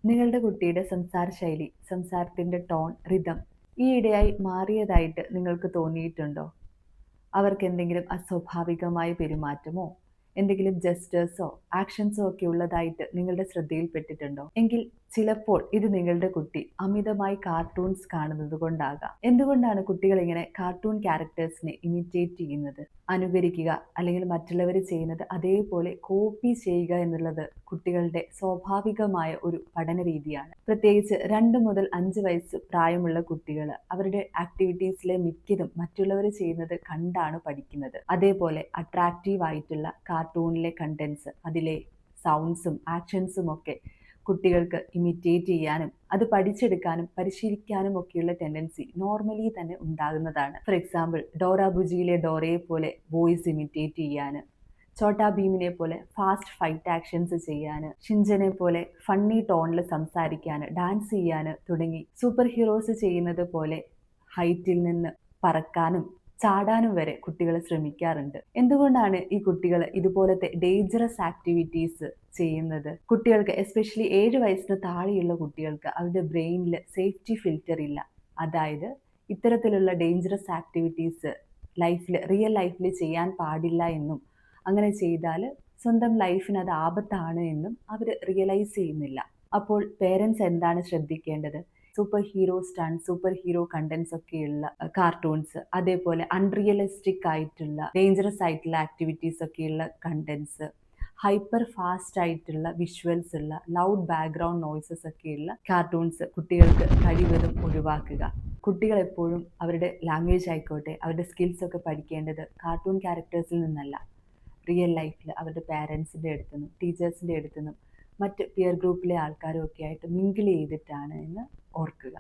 നിങ്ങളുടെ കുട്ടിയുടെ സംസാര ശൈലി, സംസാരത്തിന്റെ ടോൺ, റിതം ഈയിടെയായി മാറിയതായിട്ട് നിങ്ങൾക്ക് തോന്നിയിട്ടുണ്ടോ? അവർക്കെന്തെങ്കിലും അസ്വാഭാവികമായ പെരുമാറ്റമോ, എന്തെങ്കിലും ജെസ്റ്റേഴ്സോ, ആക്ഷൻസോ ഒക്കെ ഉള്ളതായിട്ട് നിങ്ങളുടെ ശ്രദ്ധയിൽപ്പെട്ടിട്ടുണ്ടോ? എങ്കിൽ ചിലപ്പോൾ ഇത് നിങ്ങളുടെ കുട്ടി അമിതമായി കാർട്ടൂൺസ് കാണുന്നത് കൊണ്ടാകാം. എന്തുകൊണ്ടാണ് കുട്ടികൾ ഇങ്ങനെ കാർട്ടൂൺ ക്യാരക്ടേഴ്സിനെ ഇമിറ്റേറ്റ് ചെയ്യുന്നത്? അനുകരിക്കുക അല്ലെങ്കിൽ മറ്റുള്ളവർ ചെയ്യുന്നത് അതേപോലെ കോപ്പി ചെയ്യുക എന്നുള്ളത് കുട്ടികളുടെ സ്വാഭാവികമായ ഒരു പഠന രീതിയാണ്. പ്രത്യേകിച്ച് 2 മുതൽ 5 വയസ്സ് പ്രായമുള്ള കുട്ടികൾ അവരുടെ ആക്ടിവിറ്റീസിലെ മിക്കതും മറ്റുള്ളവർ ചെയ്യുന്നത് കണ്ടാണ് പഠിക്കുന്നത്. അതേപോലെ അട്രാക്റ്റീവ് ആയിട്ടുള്ള കാർട്ടൂണിലെ കണ്ടന്റ്സ്, അതിലെ സൗണ്ട്സും ആക്ഷൻസും ഒക്കെ കുട്ടികൾക്ക് ഇമിറ്റേറ്റ് ചെയ്യാനും അത് പഠിച്ചെടുക്കാനും പരിശീലിക്കാനും ഒക്കെയുള്ള ടെൻഡൻസി നോർമലി തന്നെ ഉണ്ടാകുന്നതാണ്. ഫോർ എക്സാമ്പിൾ, ഡോറ ബുജിയിലെ ഡോറയെ പോലെ വോയിസ് ഇമിറ്റേറ്റ് ചെയ്യാൻ, ചോട്ടാ ഭീമിനെ പോലെ ഫാസ്റ്റ് ഫൈറ്റ് ആക്ഷൻസ് ചെയ്യാൻ, ഷിൻജനെ പോലെ ഫണ്ണി ടോണിൽ സംസാരിക്കാൻ, ഡാൻസ് ചെയ്യാൻ തുടങ്ങി സൂപ്പർ ഹീറോസ് ചെയ്യുന്നത് പോലെ ഹൈറ്റിൽ നിന്ന് പറക്കാനും ചാടാനും വരെ കുട്ടികൾ ശ്രമിക്കാറുണ്ട്. എന്തുകൊണ്ടാണ് ഈ കുട്ടികൾ ഇതുപോലത്തെ ഡേഞ്ചറസ് ആക്ടിവിറ്റീസ് ചെയ്യുന്നത്? കുട്ടികൾക്ക്, എസ്പെഷ്യലി 7 വയസ്സിന് താഴെയുള്ള കുട്ടികൾക്ക് അവരുടെ ബ്രെയിനിൽ സേഫ്റ്റി ഫിൽറ്റർ ഇല്ല. അതായത് ഇത്തരത്തിലുള്ള ഡേഞ്ചറസ് ആക്ടിവിറ്റീസ് റിയൽ ലൈഫിൽ ചെയ്യാൻ പാടില്ല എന്നും അങ്ങനെ ചെയ്താൽ സ്വന്തം ലൈഫിന് അത് ആപത്താണ് എന്നും അവർ റിയലൈസ് ചെയ്യുന്നില്ല. അപ്പോൾ പേരൻസ് എന്താണ് ശ്രദ്ധിക്കേണ്ടത്? Super hero stunt, super hero contents ഒക്കെയുള്ള കാർട്ടൂൺസ്, അതേപോലെ അൺറിയലിസ്റ്റിക് ആയിട്ടുള്ള ഡേഞ്ചറസ് ആയിട്ടുള്ള ആക്ടിവിറ്റീസ് ഒക്കെയുള്ള കണ്ടന്റ്സ്, ഹൈപ്പർ ഫാസ്റ്റ് ആയിട്ടുള്ള വിഷ്വൽസ് ഉള്ള ലൗഡ് ബാക്ക്ഗ്രൗണ്ട് നോയ്സസ് ഒക്കെയുള്ള കാർട്ടൂൺസ് കുട്ടികൾക്ക് കഴിവതും ഒഴിവാക്കുക. കുട്ടികൾ എപ്പോഴും അവരുടെ ലാംഗ്വേജ് ആയിക്കോട്ടെ, അവരുടെ സ്കിൽസ് ഒക്കെ പഠിക്കേണ്ടത് കാർട്ടൂൺ ക്യാരക്ടേഴ്സിൽ നിന്നല്ല, റിയൽ ലൈഫിൽ അവരുടെ പാരൻസിൻ്റെ അടുത്തുനിന്നും ടീച്ചേഴ്സിൻ്റെ അടുത്തുനിന്നും മറ്റ് പിയർ ഗ്രൂപ്പിലെ ആൾക്കാരും ഒക്കെ ആയിട്ട് മിങ്കിൾ ചെയ്തിട്ടാണ് എന്ന് ഓർക്കുക.